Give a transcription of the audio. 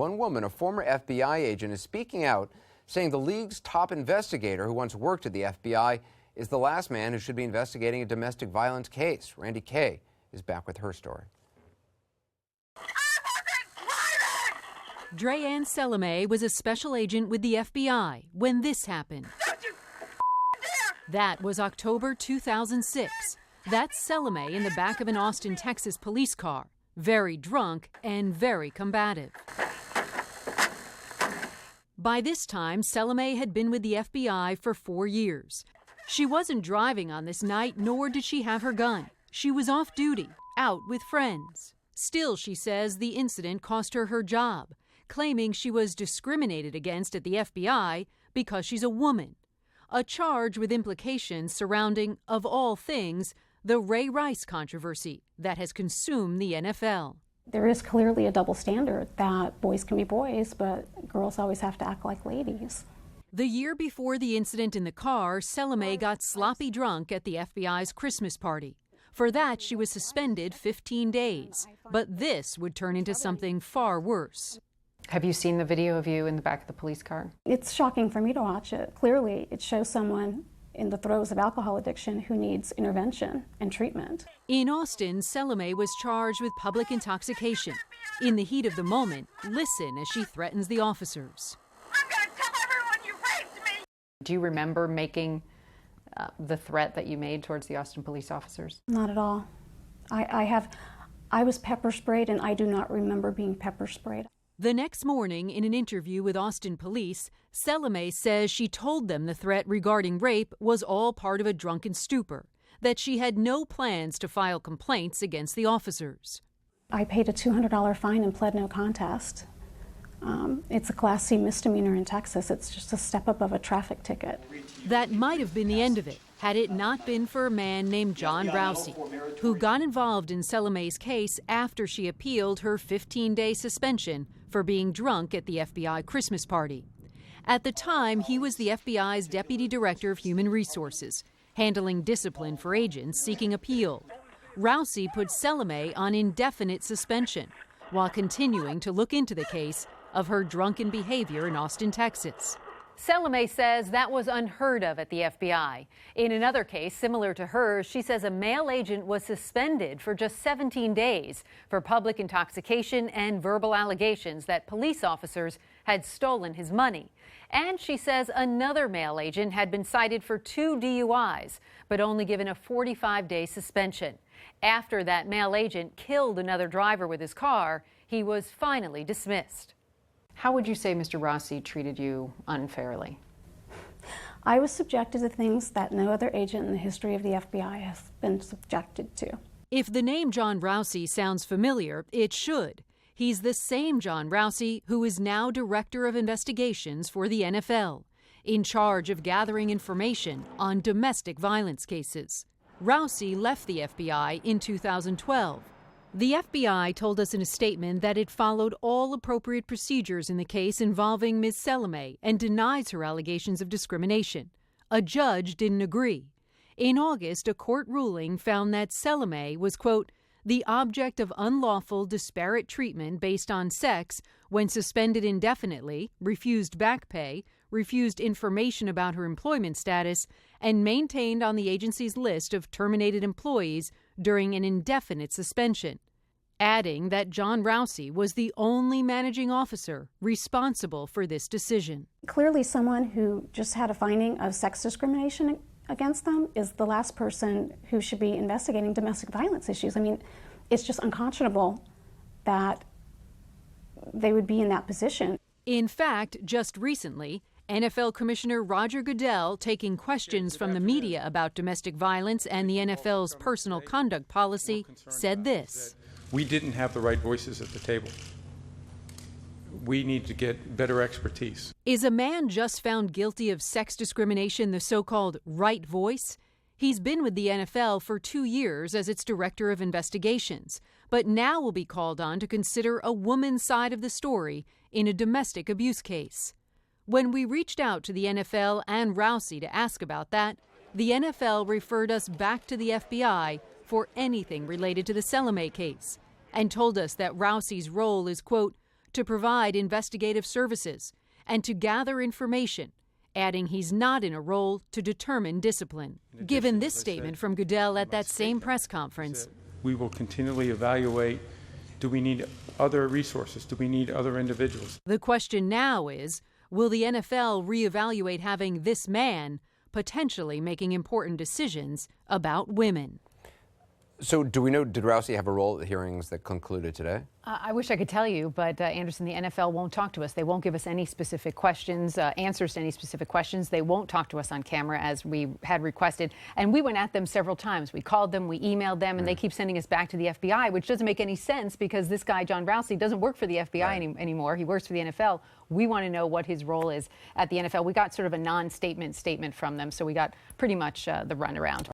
one woman, a former FBI agent, is speaking out, saying the league's top investigator, who once worked at the FBI, is the last man who should be investigating a domestic violence case. Randy Kay is back with her story. Dreanne Salome was a special agent with the FBI when this happened. That was October 2006. That's Salome in the back of an Austin, Texas police car, very drunk and very combative. By this time, Salome had been with the FBI for 4 years. She wasn't driving on this night, nor did she have her gun. She was off duty, out with friends. Still, she says the incident cost her her job, claiming she was discriminated against at the FBI because she's a woman. A charge with implications surrounding, of all things, the Ray Rice controversy that has consumed the NFL. There is clearly a double standard that boys can be boys, but girls always have to act like ladies. The year before the incident in the car, Salome got sloppy drunk at the FBI's Christmas party. For that, she was suspended 15 days. But this would turn into something far worse. Have you seen the video of you in the back of the police car? It's shocking for me to watch it. Clearly, it shows someone in the throes of alcohol addiction who needs intervention and treatment. In Austin, Salome was charged with public intoxication. In the heat of the moment, listen as she threatens the officers. I'm going to tell everyone you raped me! Do you remember making the threat that you made towards the Austin police officers? Not at all. I was pepper sprayed, and I do not remember being pepper sprayed. The next morning, in an interview with Austin police, Salome says she told them the threat regarding rape was all part of a drunken stupor, that she had no plans to file complaints against the officers. I paid a $200 fine and pled no contest. It's a Class C misdemeanor in Texas. It's just a step up of a traffic ticket. That might have been the end of it, had it not been for a man named John Rousey, who got involved in Salome's case after she appealed her 15-day suspension for being drunk at the FBI Christmas party. At the time, he was the FBI's Deputy Director of Human Resources, handling discipline for agents seeking appeal. Rousey put Salome on indefinite suspension while continuing to look into the case of her drunken behavior in Austin, Texas. Salome says that was unheard of at the FBI. In another case similar to hers, she says a male agent was suspended for just 17 days for public intoxication and verbal allegations that police officers had stolen his money. And she says another male agent had been cited for 2 DUIs, but only given a 45-day suspension. After that male agent killed another driver with his car, he was finally dismissed. How would you say Mr. Rousey treated you unfairly? I was subjected to things that no other agent in the history of the FBI has been subjected to. If the name John Rousey sounds familiar, it should. He's the same John Rousey who is now Director of Investigations for the NFL, in charge of gathering information on domestic violence cases. Rousey left the FBI in 2012. The FBI told us in a statement that it followed all appropriate procedures in the case involving Ms. Salome and denies her allegations of discrimination. A judge didn't agree. In August, a court ruling found that Salome was, quote, the object of unlawful disparate treatment based on sex when suspended indefinitely, refused back pay, refused information about her employment status, and maintained on the agency's list of terminated employees during an indefinite suspension, adding that John Rousey was the only managing officer responsible for this decision. Clearly, someone who just had a finding of sex discrimination against them is the last person who should be investigating domestic violence issues. I mean, it's just unconscionable that they would be in that position. In fact, just recently, NFL Commissioner Roger Goodell, taking questions from the media about domestic violence and the NFL's personal conduct policy, said this. We didn't have the right voices at the table. We need to get better expertise. Is a man just found guilty of sex discrimination the so-called right voice? He's been with the NFL for 2 years as its Director of Investigations, but now will be called on to consider a woman's side of the story in a domestic abuse case. When we reached out to the NFL and Rousey to ask about that, the NFL referred us back to the FBI for anything related to the Salome case and told us that Rousey's role is, quote, to provide investigative services and to gather information, adding he's not in a role to determine discipline. Given this statement from Goodell at that same press conference, we will continually evaluate, do we need other resources? Do we need other individuals? the question now is, will the NFL reevaluate having this man potentially making important decisions about women? So do we know, did Rousey have a role at the hearings that concluded today? I wish I could tell you, but Anderson, the NFL won't talk to us. They won't give us any specific questions, answers to any specific questions. They won't talk to us on camera as we had requested. And we went at them several times. We called them, we emailed them, and they keep sending us back to the FBI, which doesn't make any sense because this guy, John Rousey, doesn't work for the FBI anymore. He works for the NFL. We want to know what his role is at the NFL. We got sort of a non-statement statement from them, so we got pretty much the runaround.